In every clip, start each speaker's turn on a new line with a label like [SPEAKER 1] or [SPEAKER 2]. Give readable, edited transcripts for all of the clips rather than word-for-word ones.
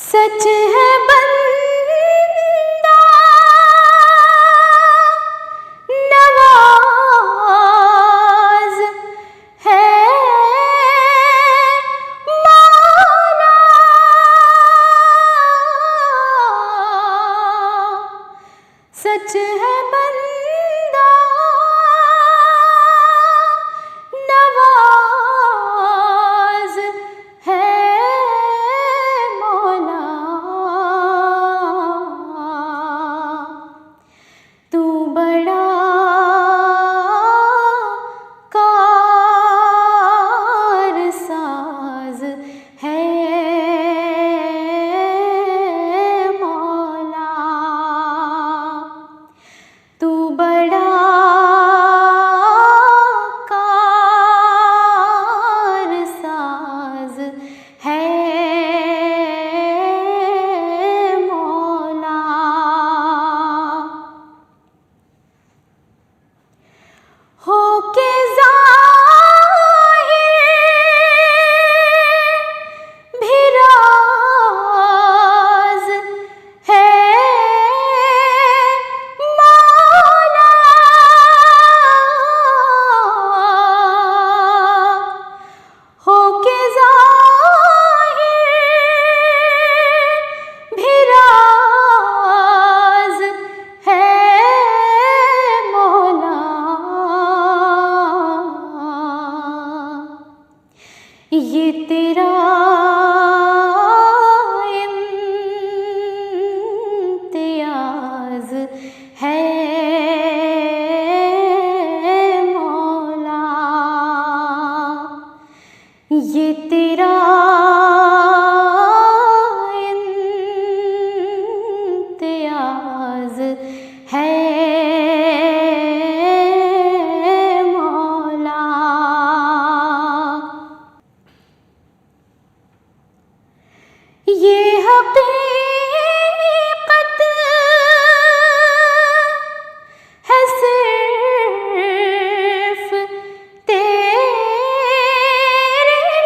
[SPEAKER 1] सच है बंदा नवाज है मौला। सच है बंदा नवाज है मौला। तू बड़ा कारसाज है मौला। तू बड़ा कारसाज है मौला। होके ज़ाहिर भी राज़ है मौला। होके ज़ाहिर भी राज़ है मौला। ये तेरा इम्तियाज़ है मौला। ये तेरा इम्तियाज़ है मौला। ये हकीकत है सिर्फ तेरे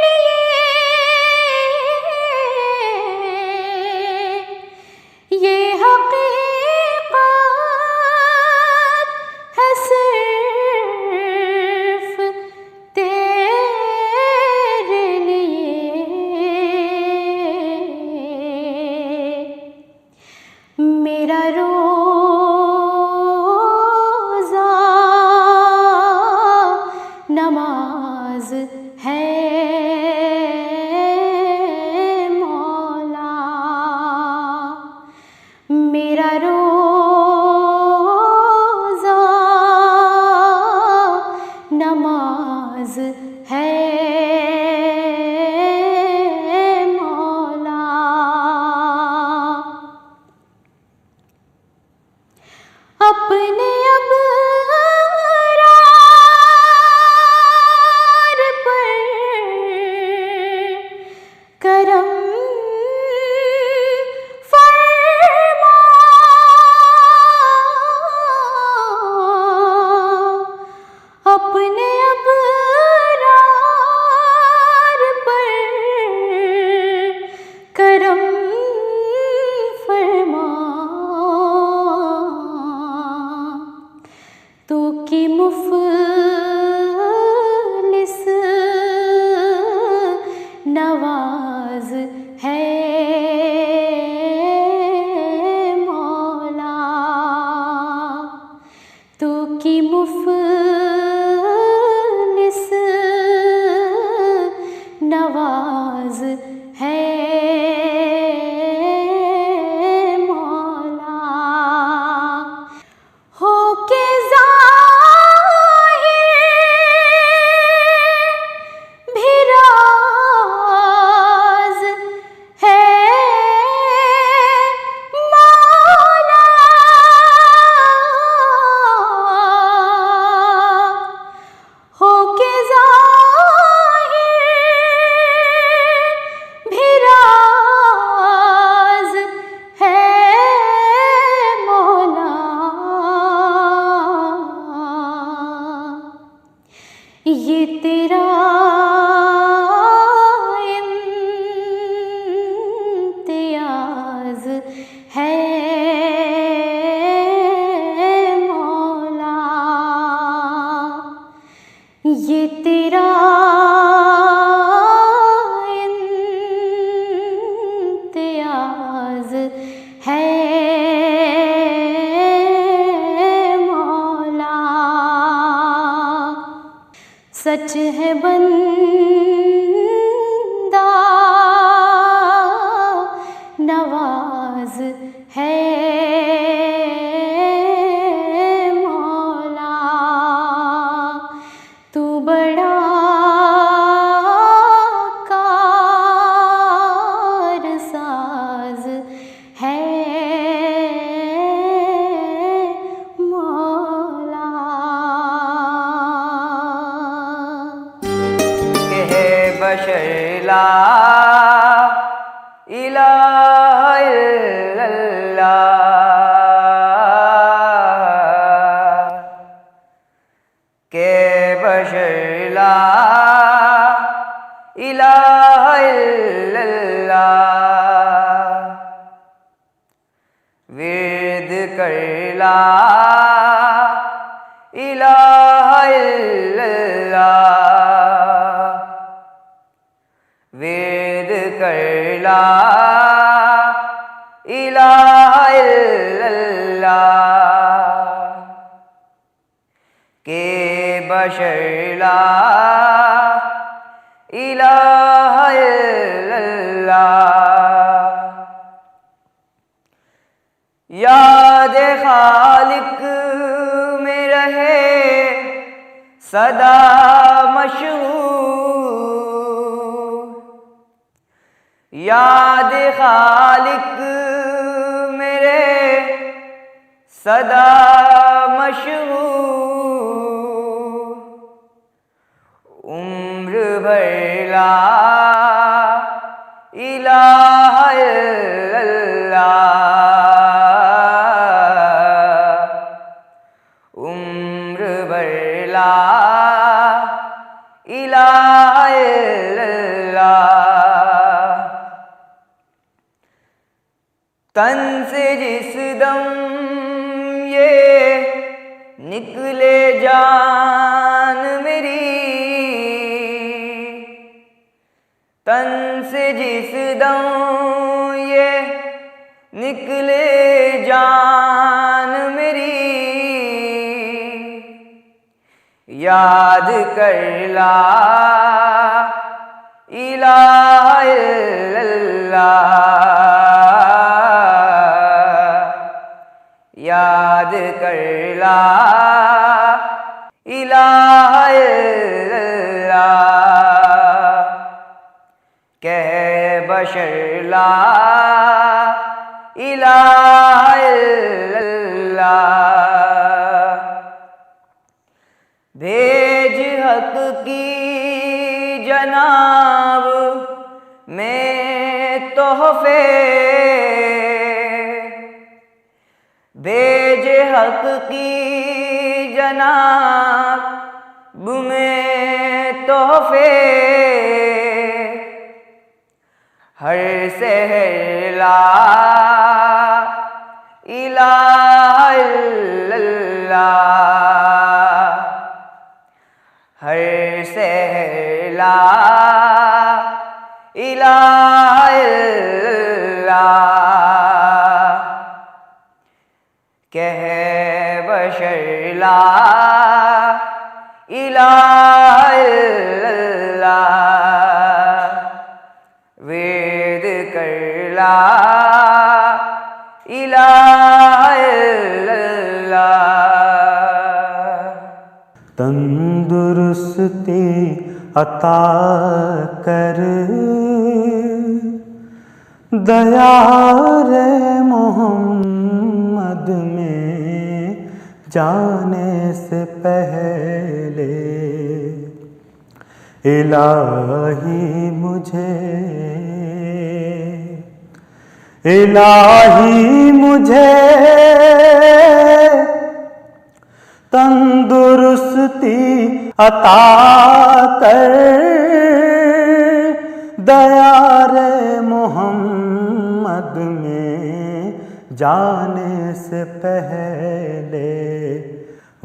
[SPEAKER 1] लिए। ये हकीकत है सिर्फ तेरे लिए। मेरा रोज़ा नमाज है मौला। मेरा रोज़ा नमाज है मौला। अपने अबरार पर करम फरमा। अपने अबरार पर करम फरमा। तू की मुफलिस नवाज है मौला। तू की मुफलिस नवाज है मौला। होके ज़ाहिर भी राज़ सच है बंदा नवाज है मौला, तू बड़ा कारसाज है मौला।
[SPEAKER 2] बशर ला इलाहा इल्लल्लाह, के बशर ला इलाहा इल्लल्लाह, विर्द कर ला इलाहा इल्लल्लाह, वेद कर ला इलाहा इल्लल्लाह, के बशर ला इलाहा इल्लल्लाह। याद खालिक में रहे सदा मशहूर, याद खालिक मेरे सदा मशहूर, उम्र भर ला इलाहा इल्लल्लाह, उम्र भर ला इलाहा इल्लल्लाह। तन से जिस दम ये निकले जान मेरी, तन से जिस दम ये निकले जान मेरी, याद कर ला इलाहा इल्लल्लाह, याद कर ला इलाहा इल्लल्लाह, कह बशर ला इलाहा इल्लल्लाह। भेज हक की जनाब में तोहफे, भेज हक की जनाब में तोहफे, हर सहर ला इलाहा इल्लल्लाह, हर सहर ला इलाहा इल्लल्लाह, कह बशर ला इलाहा इल्लल्लाह, वेद कर ला इलाहा इल्लल्लाह।
[SPEAKER 3] तंदुरुस्ती अता कर दया रे मोहम्मद में जाने से पहले, इलाही मुझे तंदुरुस्ती अता कर दया रे मोहम्मद में जाने से पहले,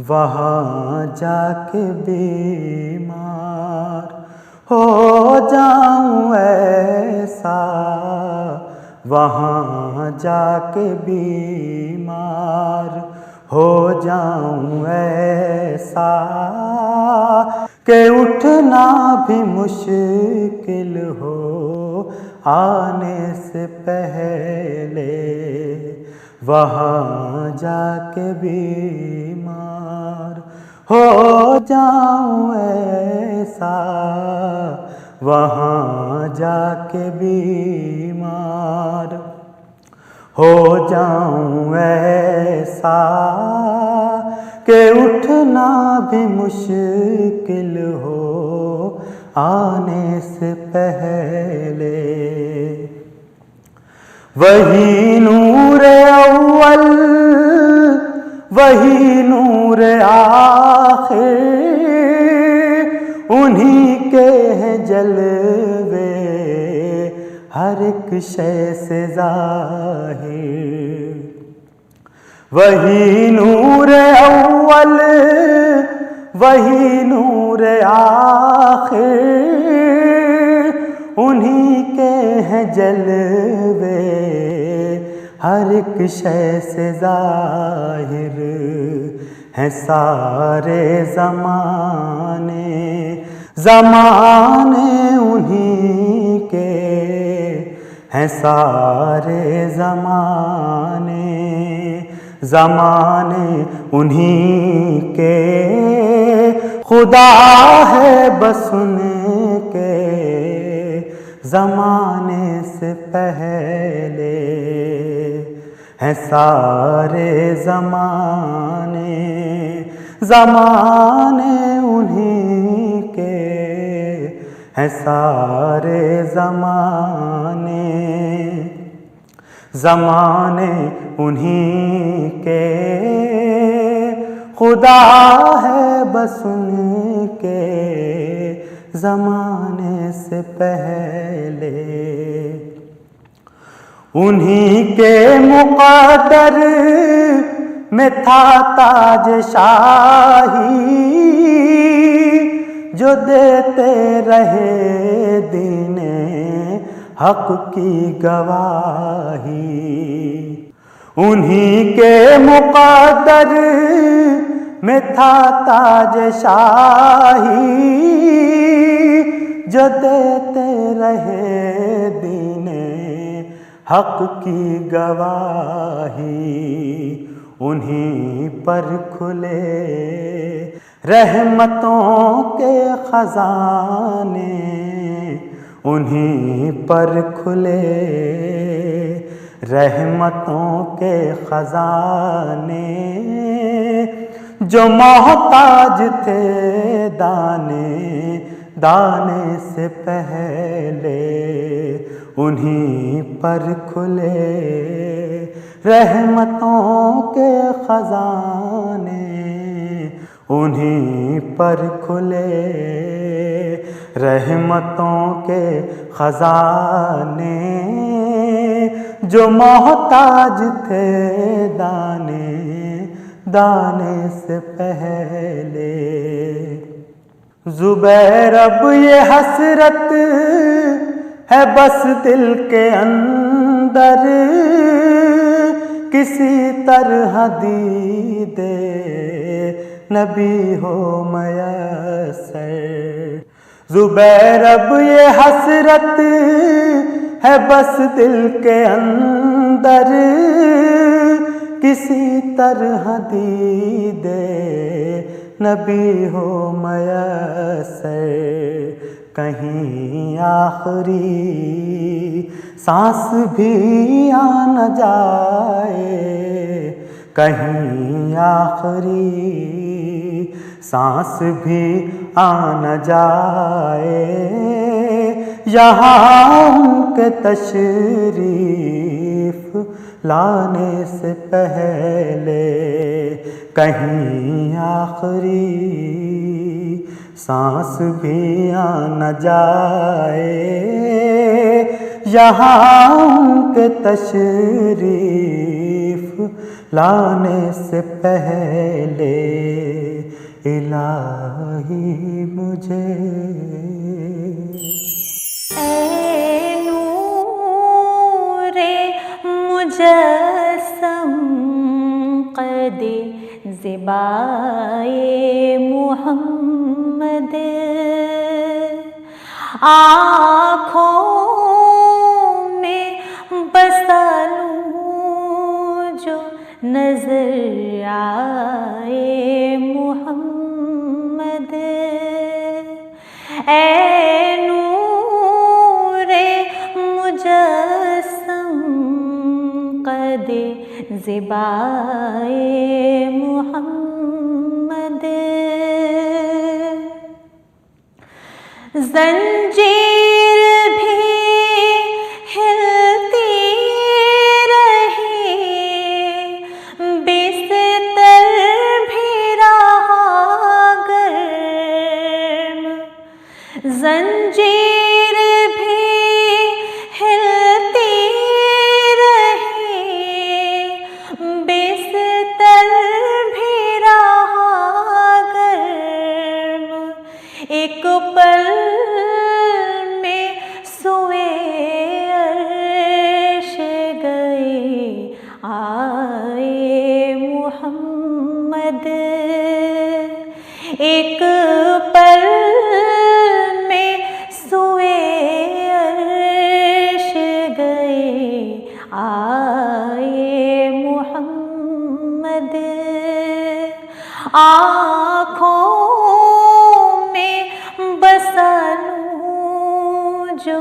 [SPEAKER 3] वहाँ जाके बीमार हो जाऊं ऐसा, वहाँ जाके बीमार हो जाऊं ऐसा कि उठना भी मुश्किल हो आने से पहले, वहाँ जाके बीमार हो जाऊं ऐसा, वहाँ जाके बीमार हो जाऊं ऐसा कि उठना भी मुश्किल हो आने से पहले। वही नूर अव्वल वही नूर आखिर, उन्हीं के हैं जलवे हर एक शय से ज़ाहिर। वही नूर अव्वल वही नूर आखिर, उन्हीं के हैं जलवे हर एक शय से ज़ाहिर। हैं सारे ज़माने ज़माने उन्हीं के, हैं सारे ज़माने ज़माने उन्हीं के। खुदा है बस उनके ज़माने से पहले। हैं सारे ज़माने ज़माने उन्हीं के, हैं सारे ज़माने ज़माने उन्हीं के। खुदा है बस उनके ज़माने से पहले। उन्हीं के मुक़द्दर में था ताज शाही, जो देते रहे दीने हक की गवाही। उन्हीं के मुक़द्दर में था ताज शाही, जो देते रहे दीने हक की गवाही। उन्हीं पर खुले रहमतों के खजाने, उन्हीं पर खुले रहमतों के खजाने। जो मोहताज थे दाने दाने से पहले, उन्हीं पर खुले रहमतों के खजाने। उन्हीं पर खुले रहमतों के खजाने। जो मोहताज थे दाने दाने से पहले। ज़ुबैर अब ये हसरत है बस दिल के अंदर, किसी तरह दीदे नबी हो मयस्सर। ज़ुबैर अब ये हसरत है बस दिल के अंदर, किसी तरह दीदे नबी हो मयस्सर। कहीं आखिरी सांस भी आ न जाए, कहीं आखिरी सांस भी आ न जाए। यहाँ उनके तशरीफ लाने से पहले, कहीं आखिरी सांस भी आ न जाए। यहाँ उनके तशरीफ लाने से पहले, इलाही मुझे
[SPEAKER 1] ऐ नूरे मुजस्सम क़द ज़िबाए मुहम्मद, आँखों में बसा लूँ जो नजर आए मुहम्मद। ऐ नूरे मुजस्सम क़दे ज़िबाए मुहम्मद, ज़ंजीर भी हिलती रही, बिस्तर भी रहा गर्म, ज़ंजीर भी हिलती रही, बिस्तर भी रहा गर्म। एक पल में सोए अर्श गए आए मुहम्मद, एक पल में सोए अर्श गए आए मुहम्मद। आँखों में बसा लूँ जो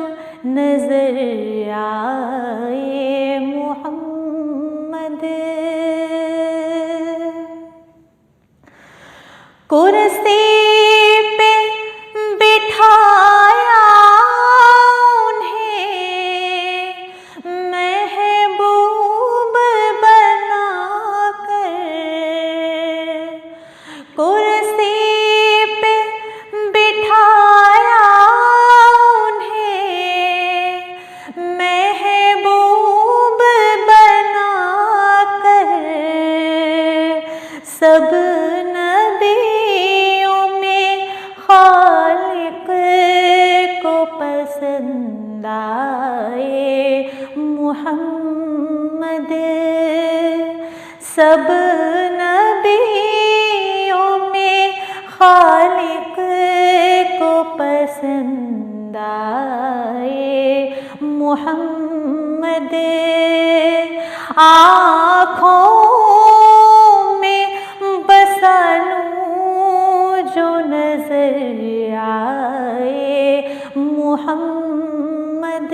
[SPEAKER 1] नजर आए मुहम्मद। कुर्सी पे बिठाया उन्हें महबूब बनाकर, कुर्सी पे बिठाया उन्हें महबूब बनाकर। सब नबियों में खालिक को पसंद आए मुहम्मद, सब नबियों में खालिक को पसंद आए मुहम्मद। आँखों में बसा लूँ जो नजर आए मुहम्मद।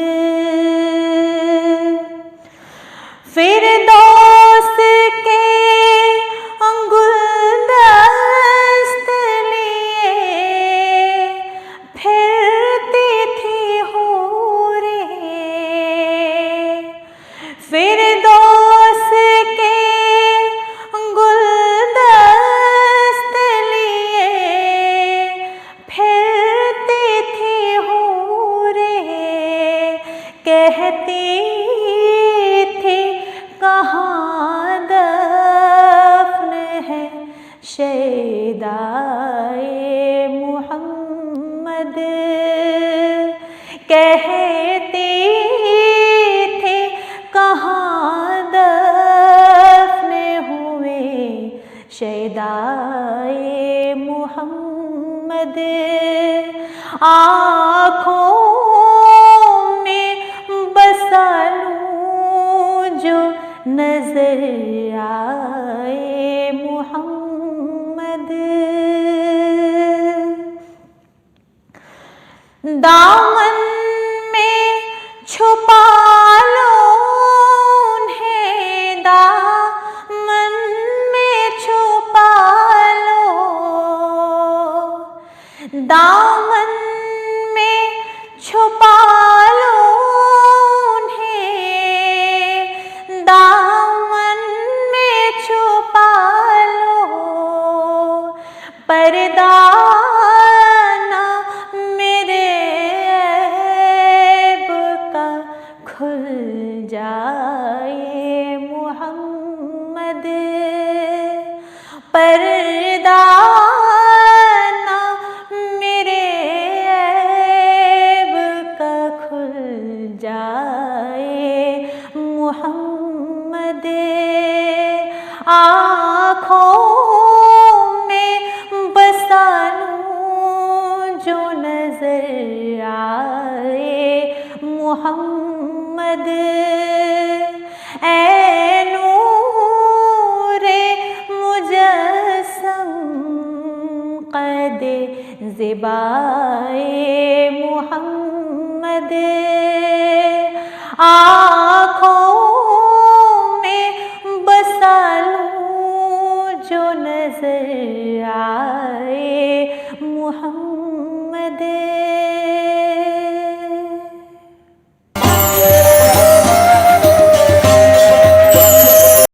[SPEAKER 1] फिरदौस के गुलदस्त लिए फिरती थी हूरें, फिरदौस के गुलदस्त लिए फिरती थी हूरें। कहती थी कहाँ दफ्न है शैदाए मुहम्मद, कहती थी कहाँ दफ्न हुए शैदाए मुहम्मद। आँखों में बसा लूँ जो नजर आए मुहम्मद। दामन में छुपा लो उन्हें, दामन में छुपा लो, दामन में छुपा लो उन्हें, दामन में छुपा लो। पर्दा ना मेरे ऐब का खुल जाए मुहम्मद, पर्दा ना मेरे ऐब का खुल जाए मुहम्मद। आँखों मोहम्मद ऐ नूरे मुजस्सम क़द ज़िबाए मोहम्मद आँखों में बसा लूं जो नजर आ